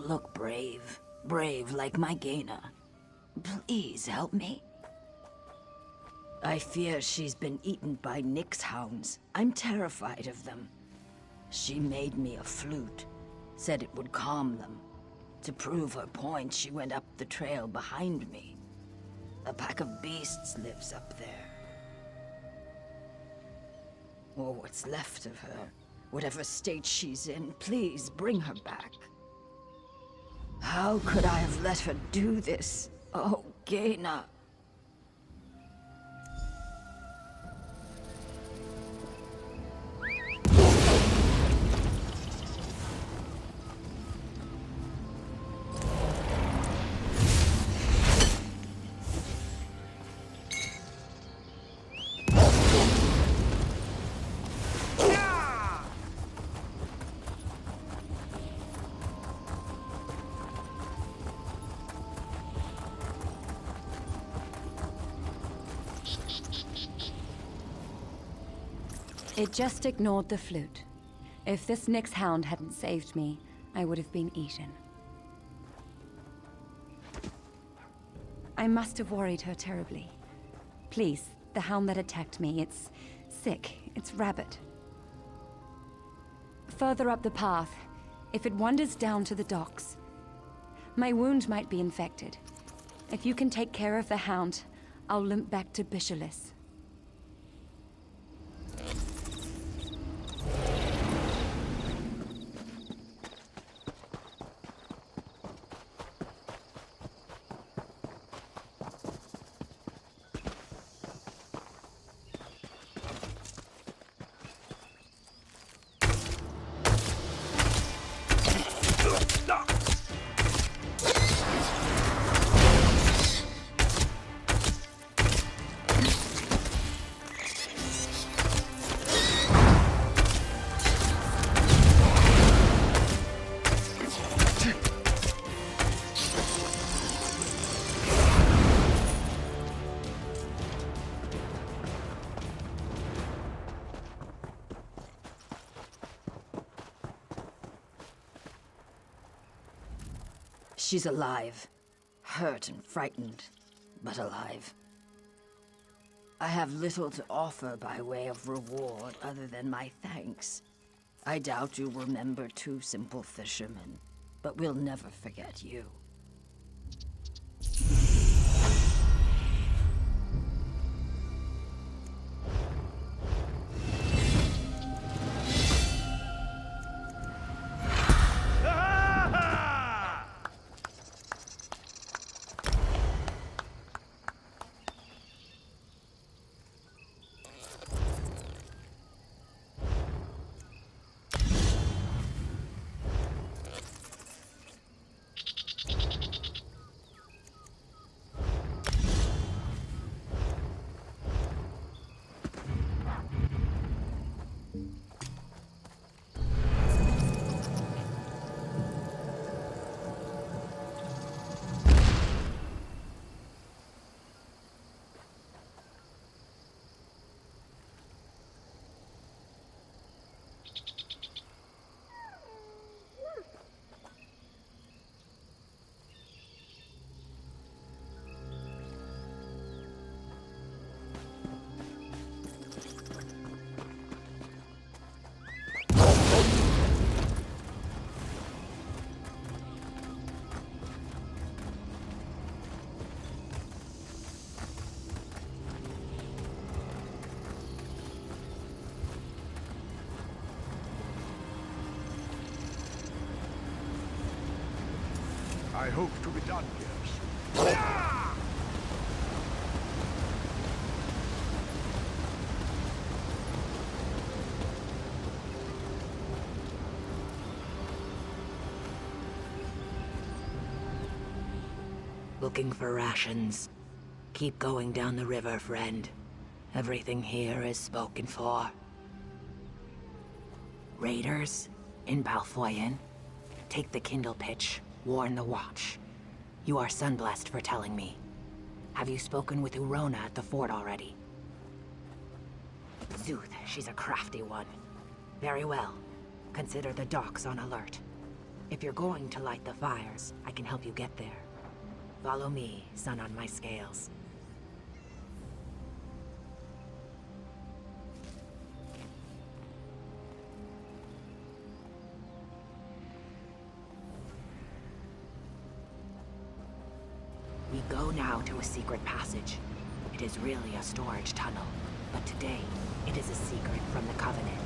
look brave. Brave like my Gaina. Please help me. I fear she's been eaten by Nyx hounds. I'm terrified of them. She made me a flute. Said it would calm them. To prove her point, she went up the trail behind me. A pack of beasts lives up there. Or what's left of her. Whatever state she's in, please bring her back. How could I have let her do this? Oh, Gaina. It just ignored the flute. If this Nyx hound hadn't saved me, I would have been eaten. I must have worried her terribly. Please, the hound that attacked me, it's sick. It's rabid. Further up the path, if it wanders down to the docks, my wound might be infected. If you can take care of the hound, I'll limp back to Bisholis. She's alive. Hurt and frightened, but alive. I have little to offer by way of reward other than my thanks. I doubt you'll remember two simple fishermen, but we'll never forget you. I hope to be done here soon. Looking for rations. Keep going down the river, friend. Everything here is spoken for. Raiders in Balfoyen. Take the Kindle pitch. Warn the Watch. You are sunblessed for telling me. Have you spoken with Urona at the fort already? Zuth, she's a crafty one. Very well. Consider the docks on alert. If you're going to light the fires, I can help you get there. Follow me, sun on my scales. We go now to a secret passage. It is really a storage tunnel, but today, it is a secret from the Covenant.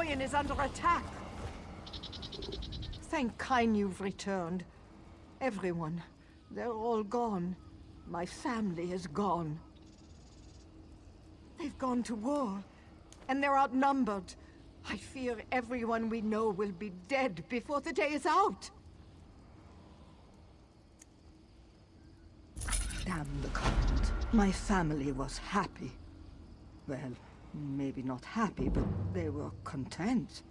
Balfoyen is under attack. Thank Kyne you've returned. Everyone, they're all gone. My family is gone. They've gone to war, and they're outnumbered. I fear everyone we know will be dead before the day is out. Damn the Covenant. My family was happy. Well, maybe not happy, but they were content.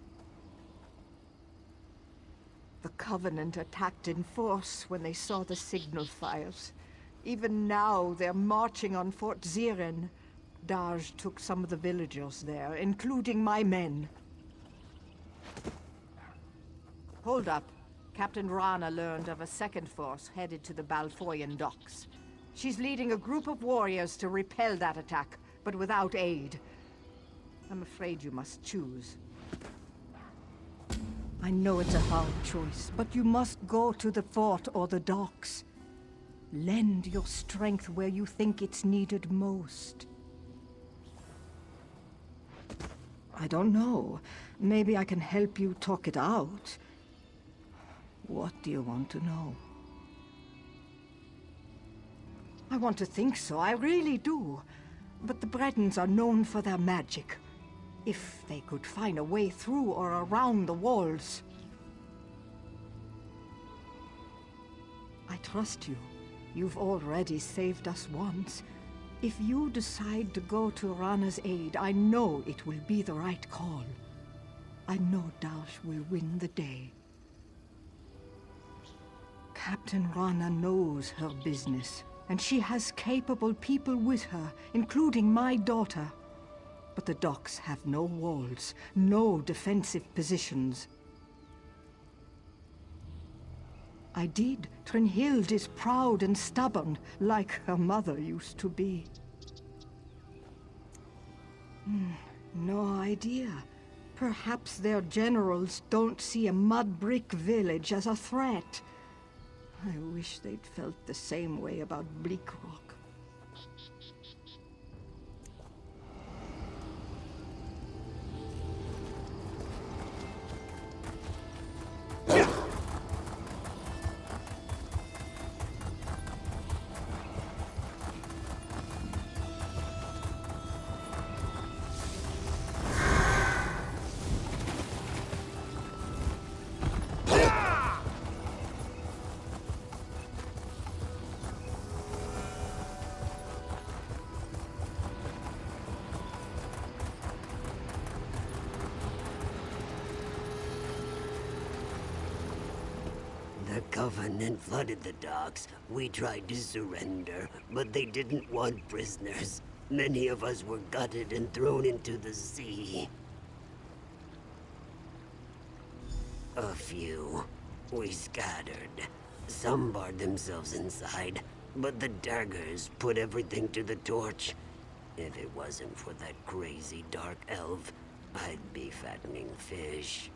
The Covenant attacked in force when they saw the signal fires. Even now, they're marching on Fort Ziren. Darj took some of the villagers there, including my men. Hold up. Captain Rana learned of a second force headed to the Balfoyen docks. She's leading a group of warriors to repel that attack, but without aid. I'm afraid you must choose. I know it's a hard choice, but you must go to the fort or the docks. Lend your strength where you think it's needed most. I don't know. Maybe I can help you talk it out. What do you want to know? I want to think so, I really do. But the Bredens are known for their magic. If they could find a way through or around the walls. I trust you. You've already saved us once. If you decide to go to Rana's aid, I know it will be the right call. I know Darsh will win the day. Captain Rana knows her business, and she has capable people with her, including my daughter. But the docks have no walls, no defensive positions. I did. Trinhild is proud and stubborn, like her mother used to be. No idea. Perhaps their generals don't see a mud brick village as a threat. I wish they'd felt the same way about Bleak Rock. The Covenant flooded the docks. We tried to surrender, but they didn't want prisoners. Many of us were gutted and thrown into the sea. A few. We scattered. Some barred themselves inside, but the daggers put everything to the torch. If it wasn't for that crazy dark elf, I'd be fattening fish.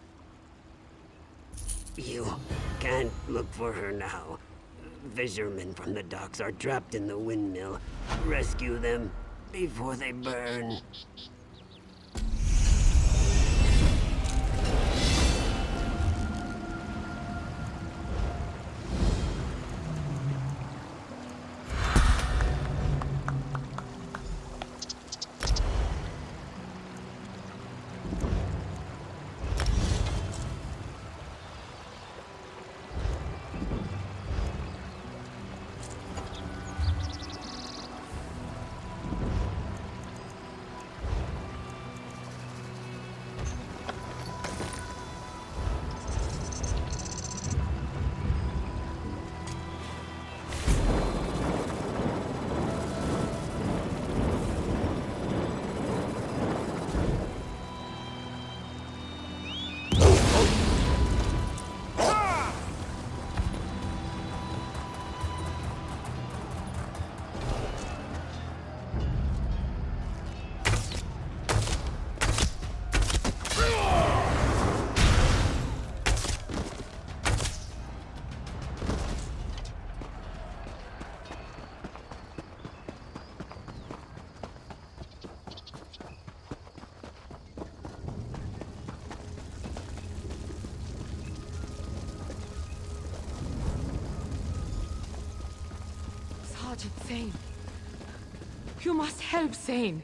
You can't look for her now. Fishermen from the docks are trapped in the windmill. Rescue them before they burn. touch it, Thane. You must help Thane.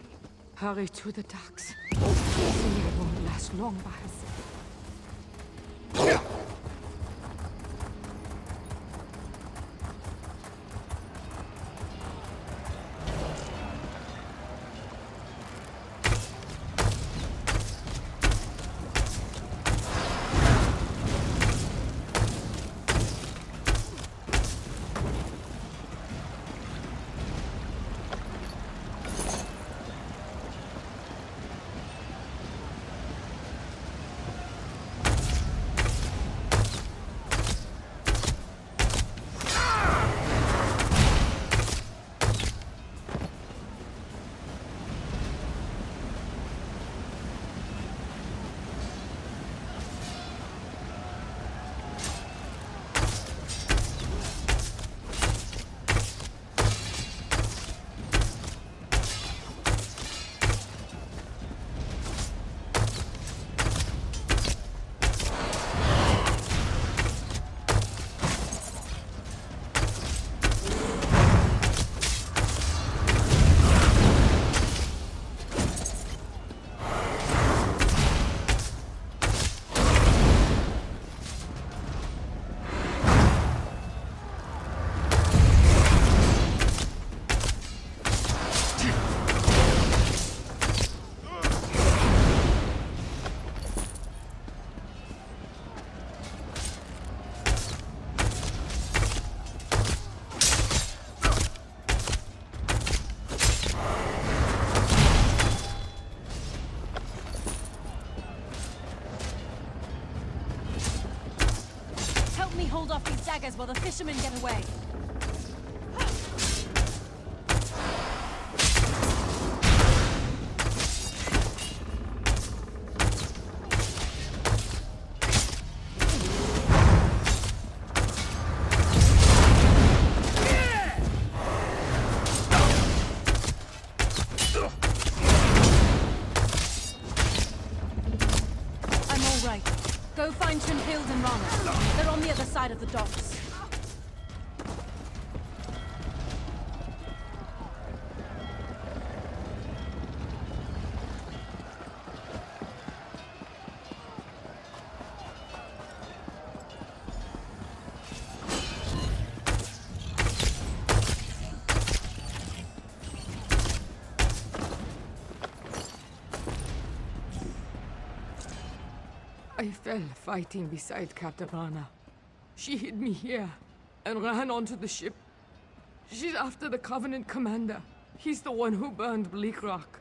Hurry to the docks. Thane won't last long by herself. Hold off these daggers while the fishermen get away. I'm all right. Go find Trimhild and Rana. They're on the other side of the docks. I fell fighting beside Captain Rana. She hid me here and ran onto the ship. She's after the Covenant commander. He's the one who burned Bleak Rock.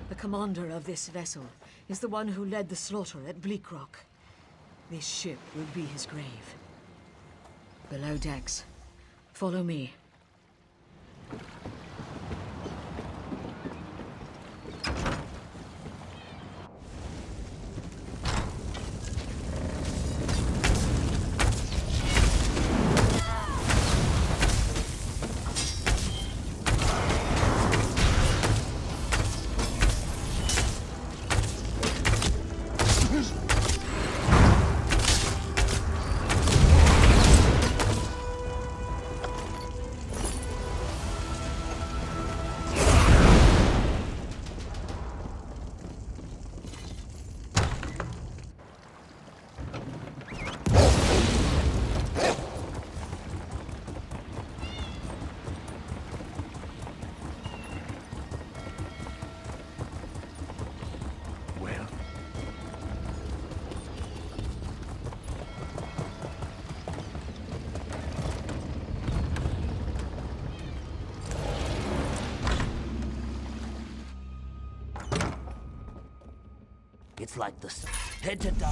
The commander of this vessel is the one who led the slaughter at Bleak Rock. This ship will be his grave. Below decks. Follow me. It's like the sun. Head to Dun.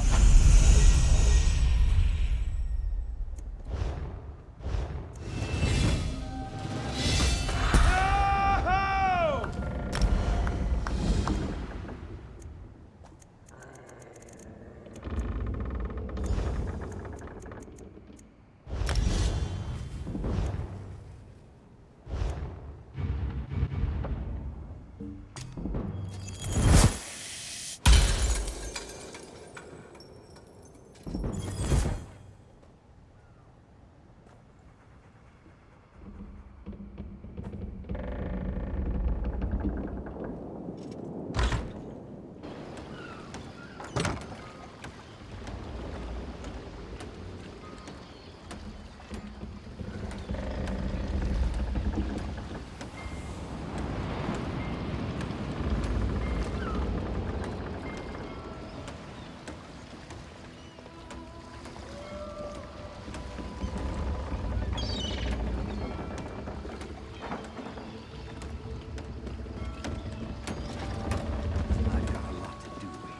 I've got a lot to do here.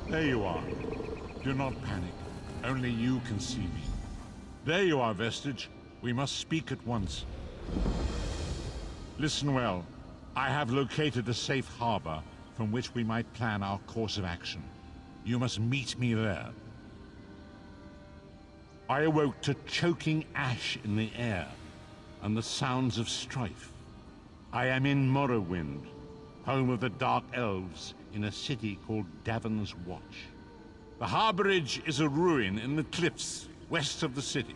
There you are. Do not panic. Only you can see me. There you are, Vestige. We must speak at once. Listen well. I have located a safe harbor from which we might plan our course of action. You must meet me there. I awoke to choking ash in the air and the sounds of strife. I am in Morrowind, home of the Dark Elves, in a city called Davon's Watch. The harborage is a ruin in the cliffs west of the city.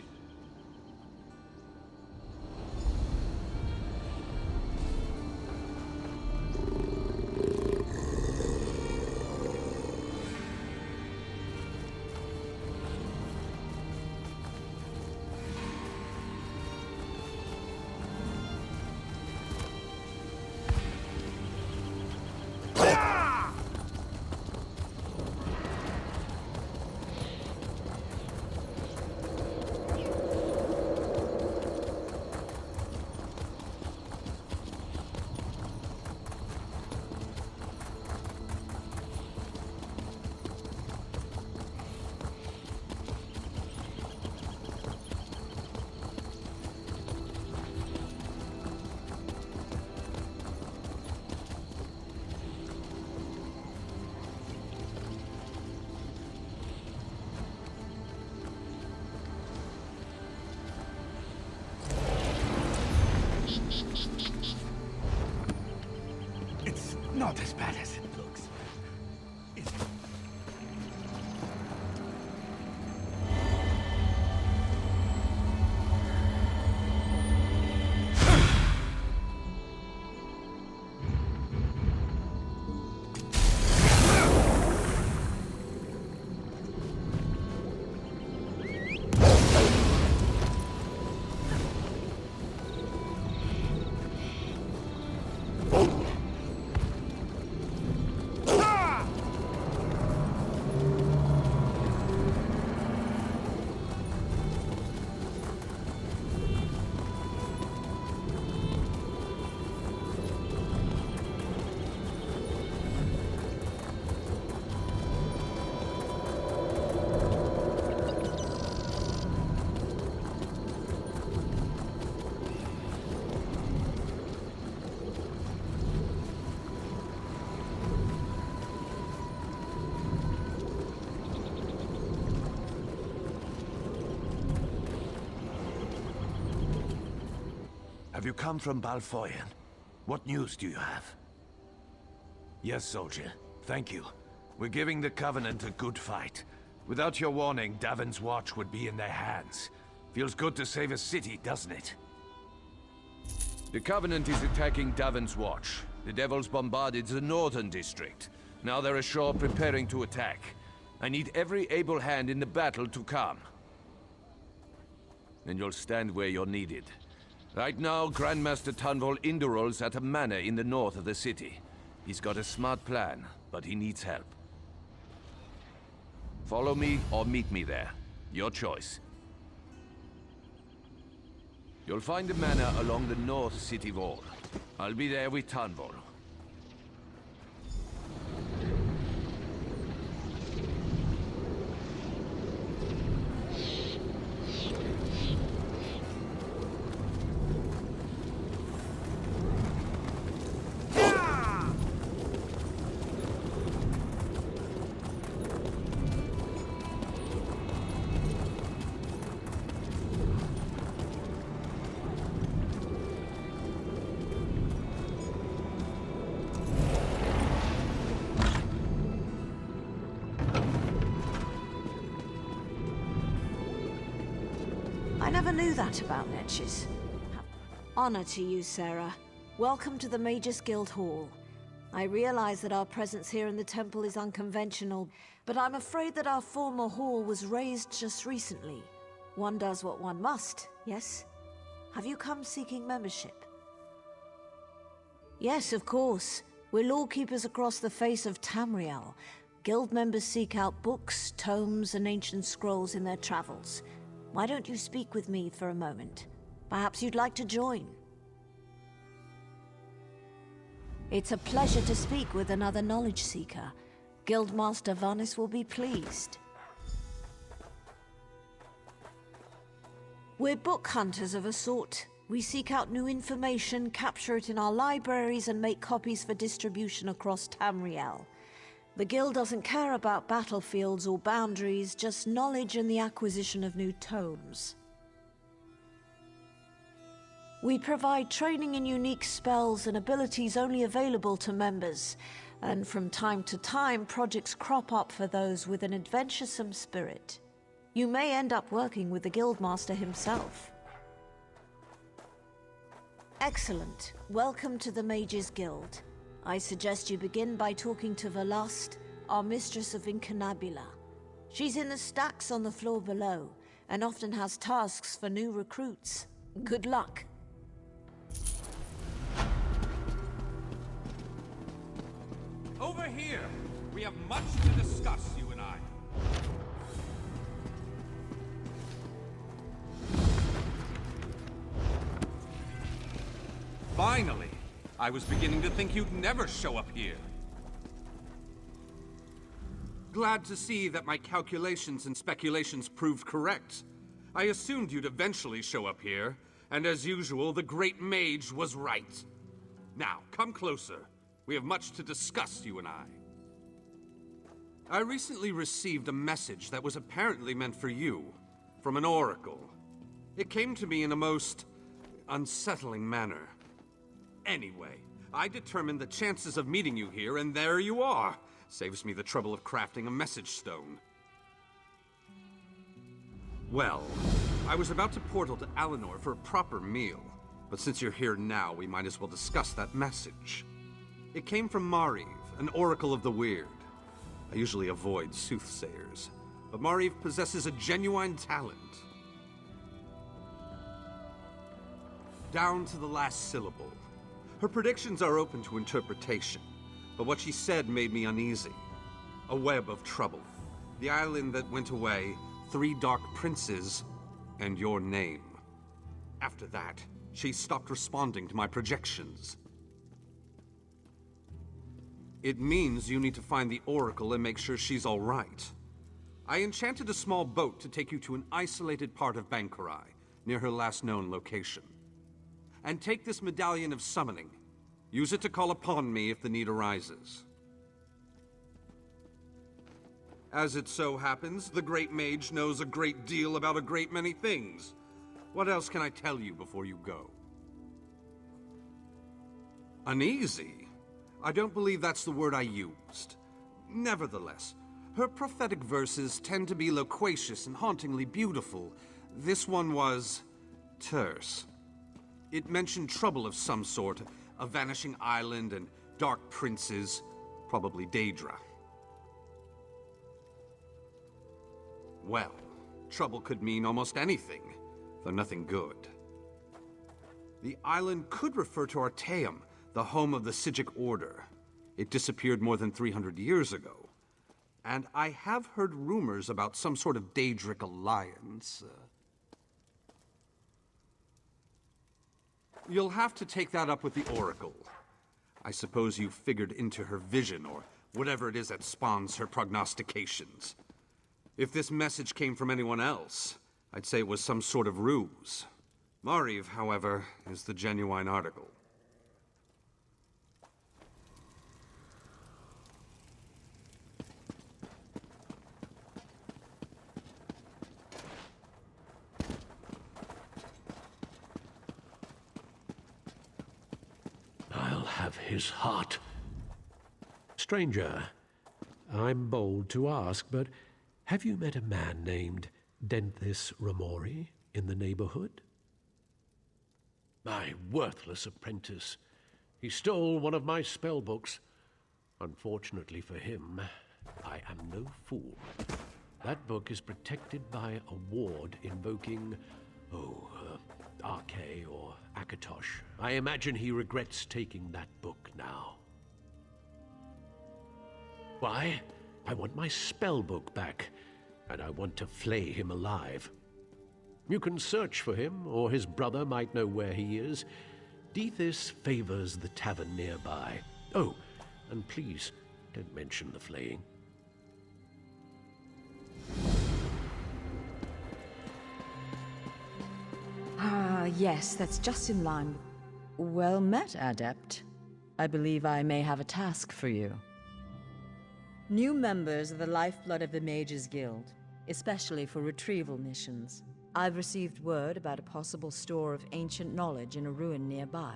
It's not as bad as it looks. It's... Have you come from Balfoyen? What news do you have? Yes, soldier. Thank you. We're giving the Covenant a good fight. Without your warning, Davon's Watch would be in their hands. Feels good to save a city, doesn't it? The Covenant is attacking Davon's Watch. The Devils bombarded the northern district. Now they're ashore preparing to attack. I need every able hand in the battle to come. And you'll stand where you're needed. Right now, Grandmaster Tunvol Indural's at a manor in the north of the city. He's got a smart plan, but he needs help. Follow me or meet me there. Your choice. You'll find a manor along the north city wall. I'll be there with Tunvol. I never knew that about Netches. Honor to you, Sarah. Welcome to the Mages Guild Hall. I realize that our presence here in the temple is unconventional, but I'm afraid that our former hall was razed just recently. One does what one must, yes? Have you come seeking membership? Yes, of course. We're lawkeepers across the face of Tamriel. Guild members seek out books, tomes, and ancient scrolls in their travels. Why don't you speak with me for a moment? Perhaps you'd like to join. It's a pleasure to speak with another knowledge seeker. Guildmaster Vanis will be pleased. We're book hunters of a sort. We seek out new information, capture it in our libraries, and make copies for distribution across Tamriel. The Guild doesn't care about battlefields or boundaries, just knowledge and the acquisition of new tomes. We provide training in unique spells and abilities only available to members, and from time to time, projects crop up for those with an adventuresome spirit. You may end up working with the Guildmaster himself. Excellent. Welcome to the Mages Guild. I suggest you begin by talking to Velast, our mistress of Incunabula. She's in the stacks on the floor below, and often has tasks for new recruits. Good luck. Over here! We have much to discuss, you and I. Finally! I was beginning to think you'd never show up here. Glad to see that my calculations and speculations proved correct. I assumed you'd eventually show up here, and as usual, the Great Mage was right. Now, come closer. We have much to discuss, you and I. I recently received a message that was apparently meant for you, from an oracle. It came to me in a most unsettling manner. Anyway, I determined the chances of meeting you here, and there you are. Saves me the trouble of crafting a message stone. Well, I was about to portal to Alinor for a proper meal, but since you're here now, we might as well discuss that message. It came from Mariv, an oracle of the weird. I usually avoid soothsayers, but Mariv possesses a genuine talent. Down to the last syllable. Her predictions are open to interpretation, but what she said made me uneasy. A web of trouble. The island that went away, 3 dark princes, and your name. After that, she stopped responding to my projections. It means you need to find the Oracle and make sure she's all right. I enchanted a small boat to take you to an isolated part of Bankurai, near her last known location. And take this medallion of summoning. Use it to call upon me if the need arises. As it so happens, the Great Mage knows a great deal about a great many things. What else can I tell you before you go? Uneasy? I don't believe that's the word I used. Nevertheless, Her prophetic verses tend to be loquacious and hauntingly beautiful. This one was terse. It mentioned trouble of some sort, a vanishing island and dark princes, probably Daedra. Well, trouble could mean almost anything, though nothing good. The island could refer to Artaeum, the home of the Psijic Order. It disappeared more than 300 years ago. And I have heard rumors about some sort of Daedric alliance. You'll have to take that up with the Oracle. I suppose you figured into her vision, or whatever it is that spawns her prognostications. If this message came from anyone else, I'd say it was some sort of ruse. Mariv, however, is the genuine article. I'll have his heart. Stranger, I'm bold to ask, but have you met a man named Denthis Ramori in the neighborhood? My worthless apprentice. He stole one of my spell books. Unfortunately for him, I am no fool. That book is protected by a ward invoking, Arche or Akatosh. I imagine he regrets taking that book now. Why? I want my spell book back, and I want to flay him alive. You can search for him, or his brother might know where he is. Dethys favors the tavern nearby. Oh, and please, don't mention the flaying. Yes, that's just in line. Well met, Adept. I believe I may have a task for you. New members are the lifeblood of the Mages Guild, especially for retrieval missions. I've received word about a possible store of ancient knowledge in a ruin nearby.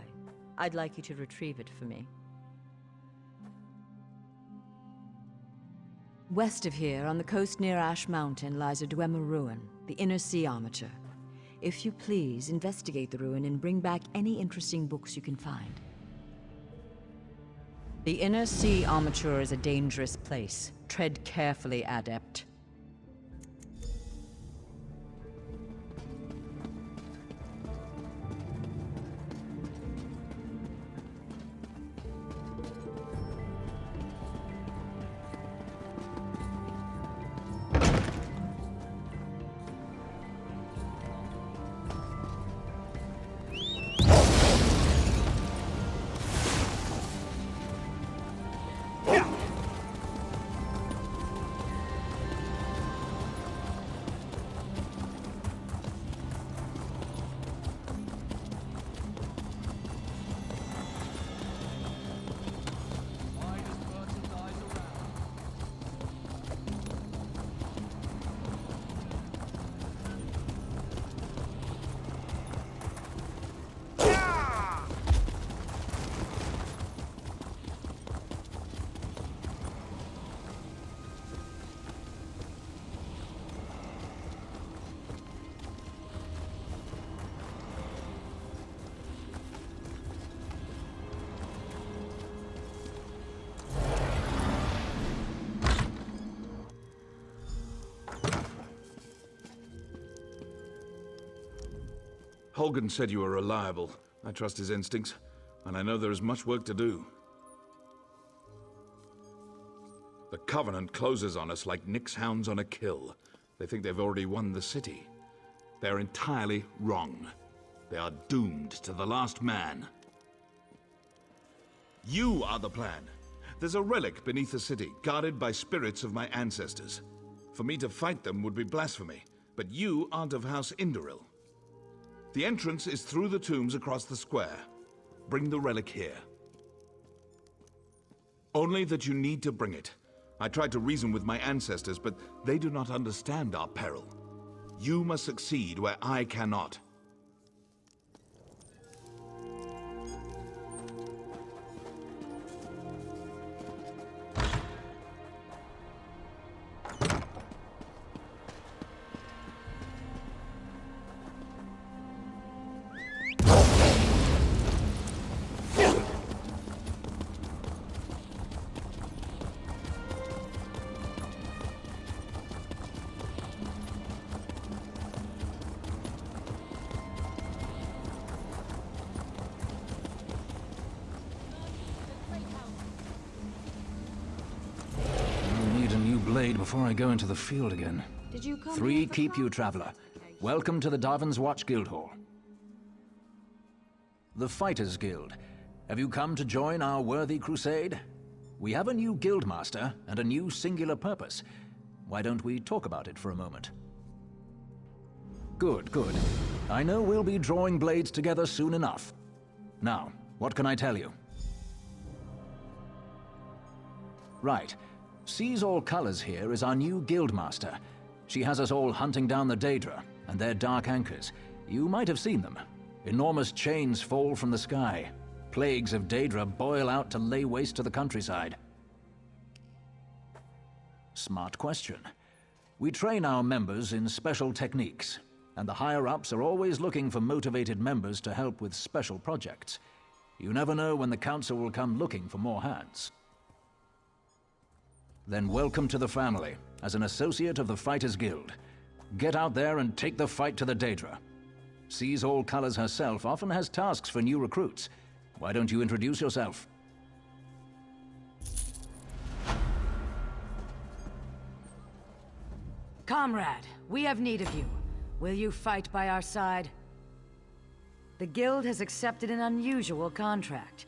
I'd like you to retrieve it for me. West of here, on the coast near Ash Mountain, lies a Dwemer ruin, the Inner Sea Armature. If you please, investigate the ruin and bring back any interesting books you can find. The Inner Sea Armature is a dangerous place. Tread carefully, Adept. Holgen said you were reliable. I trust his instincts, and I know there is much work to do. The Covenant closes on us like Nyx hounds on a kill. They think they've already won the city. They're entirely wrong. They are doomed to the last man. You are the plan. There's a relic beneath the city, guarded by spirits of my ancestors. For me to fight them would be blasphemy, but you aren't of House Indoril. The entrance is through the tombs across the square. Bring the relic here. Only that you need to bring it. I tried to reason with my ancestors, but they do not understand our peril. You must succeed where I cannot. blade before I go into the field again. Did you come 3 here for keep you, traveler. Welcome to the Darvin's Watch Guildhall. The Fighters Guild. Have you come to join our worthy crusade? We have a new guildmaster and a new singular purpose. Why don't we talk about it for a moment? Good, good. I know we'll be drawing blades together soon enough. Now, what can I tell you? Right. Sees All Colors here is our new guildmaster. She has us all hunting down the Daedra and their dark anchors. You might have seen them. Enormous chains fall from the sky. Plagues of Daedra boil out to lay waste to the countryside. Smart question. We train our members in special techniques, and the higher-ups are always looking for motivated members to help with special projects. You never know when the Council will come looking for more hands. Then welcome to the family, as an associate of the Fighters Guild. Get out there and take the fight to the Daedra. Sees All Colors herself often has tasks for new recruits. Why don't you introduce yourself? Comrade, we have need of you. Will you fight by our side? The Guild has accepted an unusual contract.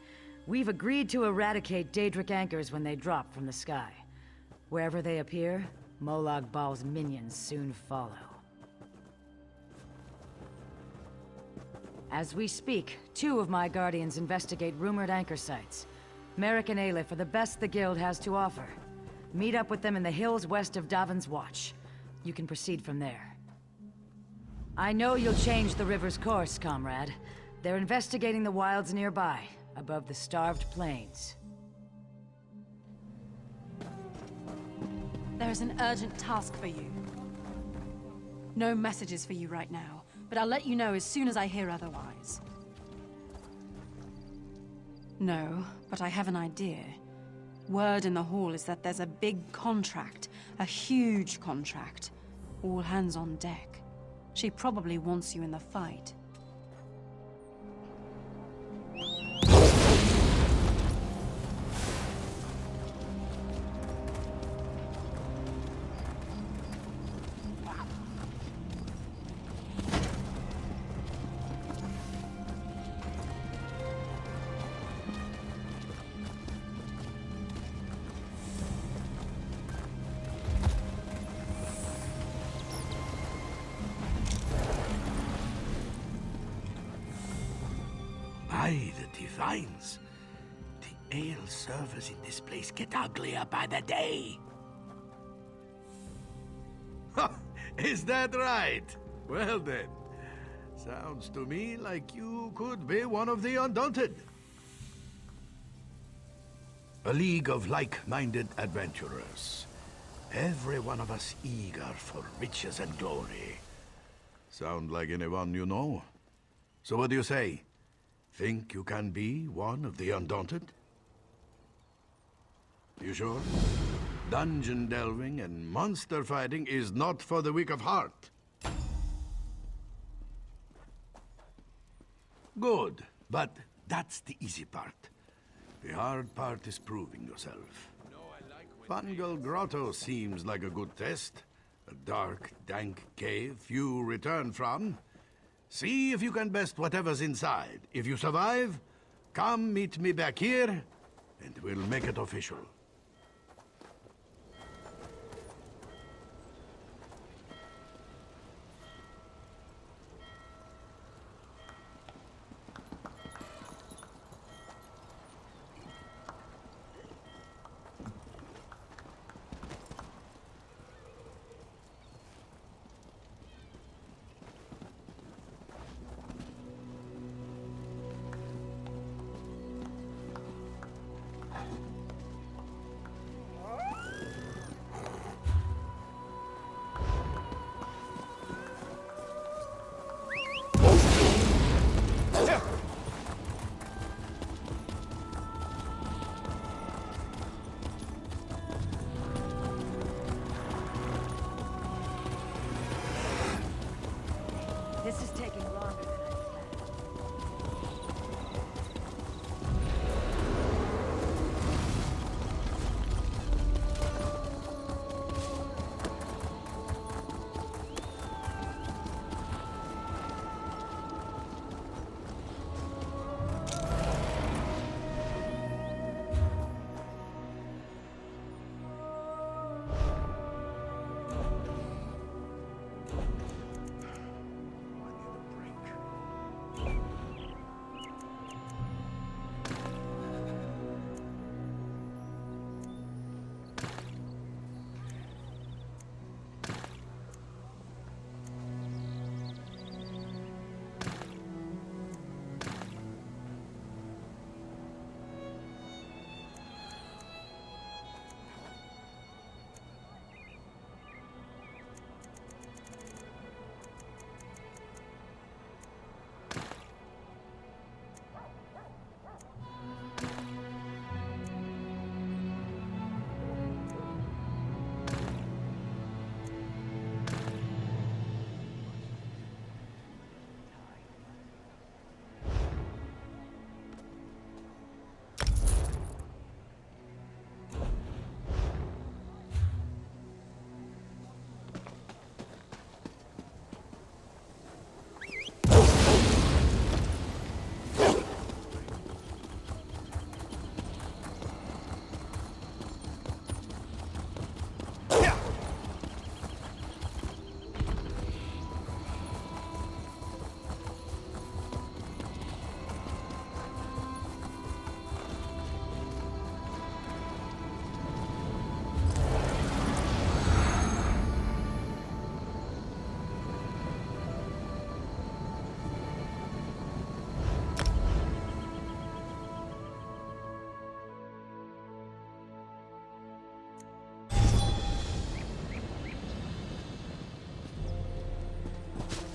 We've agreed to eradicate Daedric anchors when they drop from the sky. Wherever they appear, Molag Bal's minions soon follow. As we speak, 2 of my Guardians investigate rumored anchor sites. Merrick and Aleph are the best the Guild has to offer. Meet up with them in the hills west of Darvin's Watch. You can proceed from there. I know you'll change the river's course, comrade. They're investigating the wilds nearby, above the starved plains. There is an urgent task for you. No messages for you right now, but I'll let you know as soon as I hear otherwise. No, but I have an idea. Word in the hall is that there's a big contract, a huge contract. All hands on deck. She probably wants you in the fight. By the divines, the ale servers in this place get uglier by the day. Is that right? Well then, sounds to me like you could be one of the Undaunted. A league of like-minded adventurers. Every one of us eager for riches and glory. Sound like anyone you know? So what do you say? Think you can be one of the Undaunted? You sure? Dungeon delving and monster fighting is not for the weak of heart. Good, but that's the easy part. The hard part is proving yourself. Fungal Grotto seems like a good test. A dark, dank cave few return from. See if you can best whatever's inside. If you survive, come meet me back here, and we'll make it official.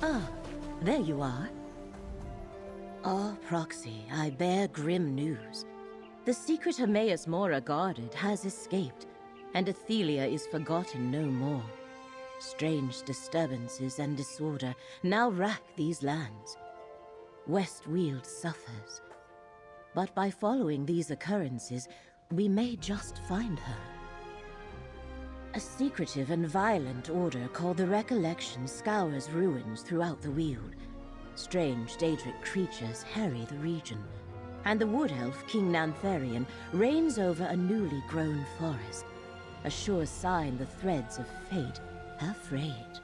Ah, there you are. Ah, Proxy, I bear grim news. The secret Emmaus Mora guarded has escaped, and Athelia is forgotten no more. Strange disturbances and disorder now rack these lands. Westweald suffers. But by following these occurrences, we may just find her. A secretive and violent order called the Recollection scours ruins throughout the Weald. Strange Daedric creatures harry the region, and the wood elf King Nantharian reigns over a newly grown forest, a sure sign the threads of fate have frayed.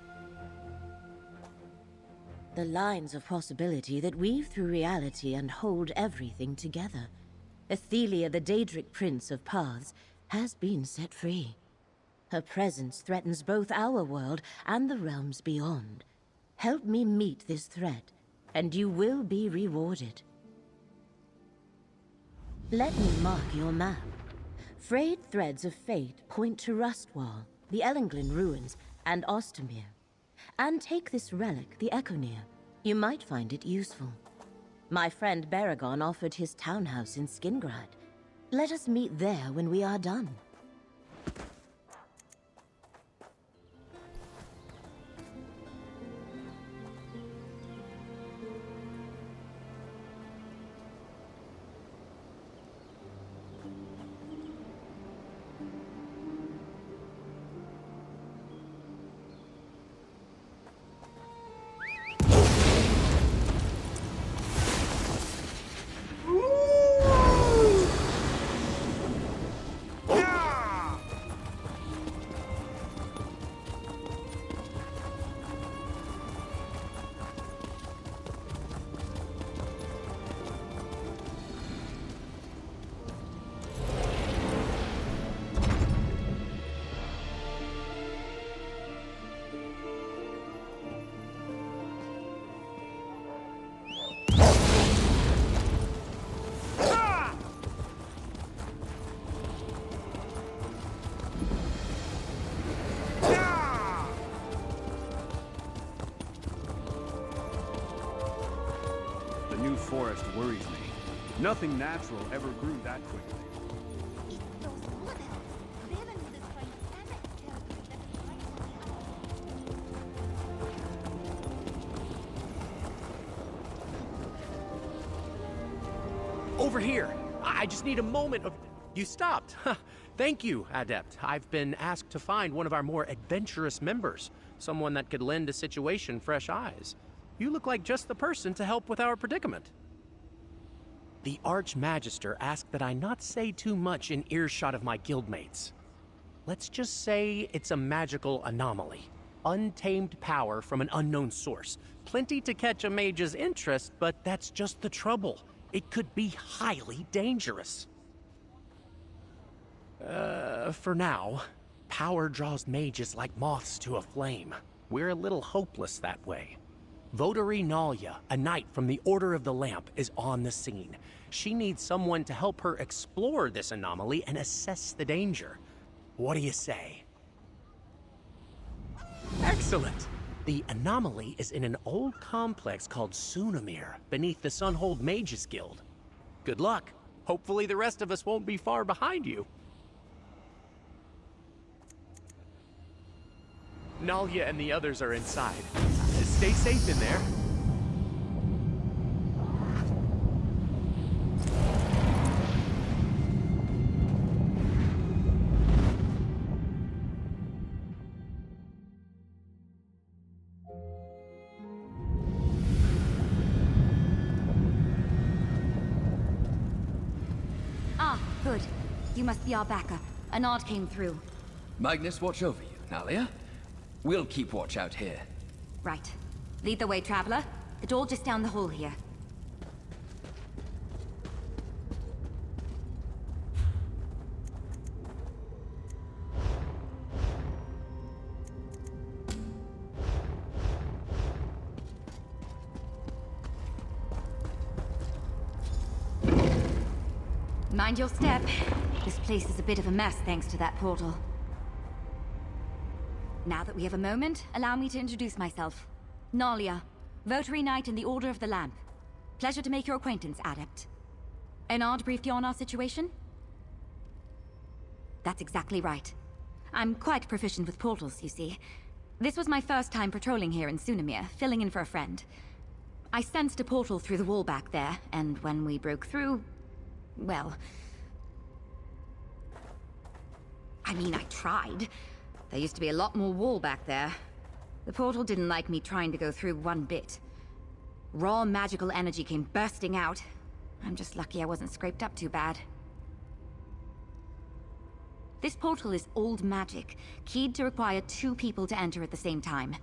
The lines of possibility that weave through reality and hold everything together. Athelia, the Daedric Prince of Paths, has been set free. Her presence threatens both our world and the realms beyond. Help me meet this threat, and you will be rewarded. Let me mark your map. Frayed threads of fate point to Rustwall, the Ellenglin ruins, and Ostermere. And take this relic, the Echonir. You might find it useful. My friend Baragon offered his townhouse in Skingrad. Let us meet there when we are done. Forest worries me. Nothing natural ever grew that quickly. Over here! I just need a moment of... You stopped! Thank you, Adept. I've been asked to find one of our more adventurous members. Someone that could lend a situation fresh eyes. You look like just the person to help with our predicament. The Archmagister asked that I not say too much in earshot of my guildmates. Let's just say it's a magical anomaly. Untamed power from an unknown source. Plenty to catch a mage's interest, but that's just the trouble. It could be highly dangerous. For now, power draws mages like moths to a flame. We're a little hopeless that way. Votary Nalia, a knight from the Order of the Lamp, is on the scene. She needs someone to help her explore this anomaly and assess the danger. What do you say? Excellent! The anomaly is in an old complex called Sunamir, beneath the Sunhold Mages Guild. Good luck. Hopefully the rest of us won't be far behind you. Nalia and the others are inside. Stay safe in there. Ah, good. You must be our backup. A nod came through. Magnus, watch over you, Nalia. We'll keep watch out here. Right. Lead the way, traveler. The door just down the hall here. Mind your step. This place is a bit of a mess thanks to that portal. Now that we have a moment, allow me to introduce myself. Nalia, Votary Knight in the Order of the Lamp. Pleasure to make your acquaintance, Adept. Enard briefed you on our situation? That's exactly right. I'm quite proficient with portals, you see. This was my first time patrolling here in Sunamir, filling in for a friend. I sensed a portal through the wall back there, and when we broke through... well... I mean, I tried. There used to be a lot more wall back there. The portal didn't like me trying to go through one bit. Raw magical energy came bursting out. I'm just lucky I wasn't scraped up too bad. This portal is old magic, keyed to require 2 people to enter at the same time.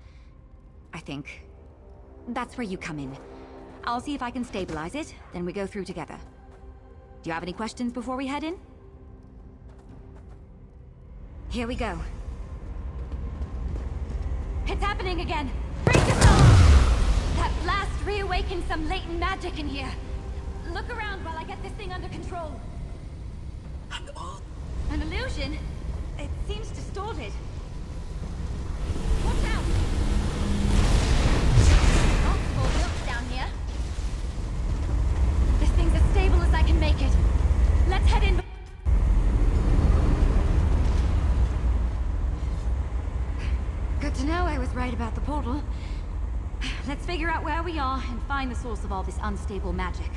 I think. That's where you come in. I'll see if I can stabilize it, then we go through together. Do you have any questions before we head in? Here we go. It's happening again! Brace yourself! That blast reawakened some latent magic in here. Look around while I get this thing under control. An illusion? It seems distorted. Watch out! Multiple wilts down here. This thing's as stable as I can make it. Let's head in. Good to know I was right about the portal. Let's figure out where we are and find the source of all this unstable magic.